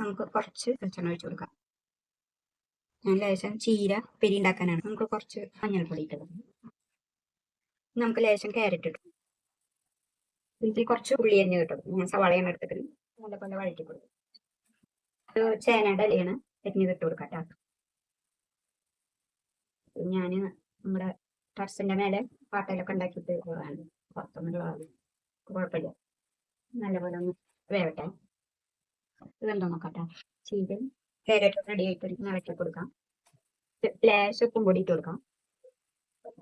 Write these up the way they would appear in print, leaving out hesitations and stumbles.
നമുക്ക് കുറച്ച് വെളിച്ചെണ്ണ ഒഴിച്ചു കൊടുക്കാം. ഞാൻ ലേശം ചീര പെരി ഉണ്ടാക്കാനാണ്. നമുക്ക് കുറച്ച് മഞ്ഞൾപ്പൊടി ഇട്ട് കൊടുക്കാം. നമുക്ക് ലേശം ക്യാരറ്റ് ഇട്ടു. ഇതിൽ കുറച്ച് ഉള്ളി അരിഞ്ഞ് കിട്ടും. ഞാൻ സവാളയാണ് എടുത്തിട്ട് നല്ലപോലെ വഴറ്റി കൊടുക്കും. ഒരു ചേനയുടെ ഇലയാണ് അരിഞ്ഞത് ഇട്ട് കൊടുക്കാം കേട്ടോ. ഞാൻ നമ്മുടെ ടെറസിന്റെ മേലെ പാട്ടയിലൊക്കെ ഉണ്ടാക്കിയിട്ട് പോകാണ്. പുറത്തൊന്നുള്ള കുഴപ്പമില്ല. നല്ലപോലെ ഒന്ന് വേവട്ടെ. ഇതെന്തോ നോക്കട്ടെ. ചീരയും ക്യാരറ്റ് റെഡി ആയിട്ട് ഇളക്കി കൊടുക്കാം. ലേശം ഉപ്പും പൊടി ഇട്ട് കൊടുക്കാം.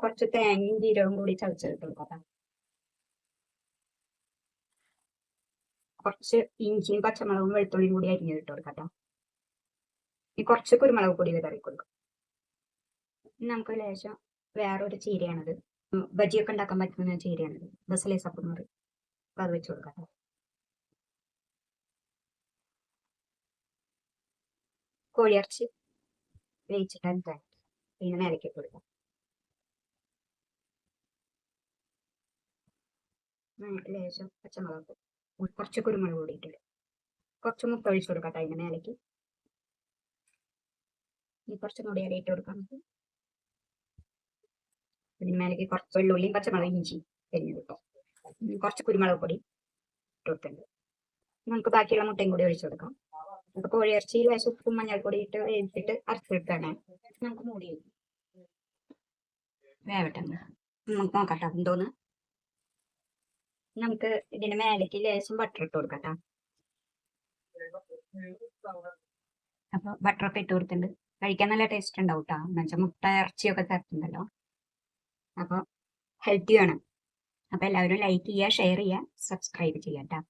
കുറച്ച് തേങ്ങയും ജീരകവും കൂടി ചതച്ചിട്ട് കൊടുക്കാം. കുറച്ച് ഇഞ്ചിയും പച്ചമുളകും വെളുത്തുള്ളിയും കൂടി അരിഞ്ഞത് ഇട്ട് കൊടുക്കാം. ഈ കുറച്ച് കുരുമുളക് പൊടി വിതറി കൊടുക്കാം. നമുക്ക് ലേശം വേറൊരു ചീരയാണത്. ബജിയൊക്കെ ഉണ്ടാക്കാൻ പറ്റുന്ന ചീരയാണത്. ബസലേ സപ്പ് എന്ന് പറയും. അപ്പൊ അത് വെച്ച് കൊടുക്കാം. കോഴിയിറച്ചി വേവിച്ചിട്ട് പിന്നെ മേലേക്ക് കൊടുക്കാം. ലേശം പച്ചമുളക്, കുറച്ച് കുരുമുളക് പൊടി ഇട്ടിട്ട് കുറച്ച് മുട്ട ഒഴിച്ചു കൊടുക്കാം അതിന്റെ മേലേക്ക്. ഈ കുറച്ചും കൂടി ഇട്ട് കൊടുക്കാം. ഇതിന് മേലേക്ക് കുറച്ച് വെള്ളുള്ളിയും പച്ചമുളക് ഇഞ്ചി എരിഞ്ഞ് കിട്ടും. കുറച്ച് കുരുമുളക് പൊടി ഇട്ട് കൊടുത്തിട്ടുണ്ട്. നമുക്ക് ബാക്കിയുള്ള മുട്ടയും കൂടി ഒഴിച്ചു കൊടുക്കാം. നമുക്ക് കോഴിയിറച്ചി ലേശം ഉപ്പും മഞ്ഞൾപ്പൊടി ഇട്ട് വേവിച്ചിട്ട് അരച്ചെടുത്താണ്. നമുക്ക് മൂടി വേവട്ടെ. നമുക്ക് നോക്കട്ടോ എന്തോന്ന്. നമുക്ക് ഇതിന്റെ മേലേക്ക് ലേശം ബട്ടർ ഇട്ട് കൊടുക്കാം. അപ്പൊ ബട്ടറൊക്കെ ഇട്ട് കൊടുത്തിട്ടുണ്ട്. കഴിക്കാൻ നല്ല ടേസ്റ്റ് ഉണ്ടാവും കേട്ടോ. എന്നുവെച്ചാൽ മുട്ട ഇറച്ചിയൊക്കെ ചേർത്തുണ്ടല്ലോ. അപ്പോൾ ഹെൽത്തിയാണ്. അപ്പോൾ എല്ലാവരും ലൈക്ക് ചെയ്യുക, ഷെയർ ചെയ്യുക, സബ്സ്ക്രൈബ് ചെയ്യാം കേട്ടോ.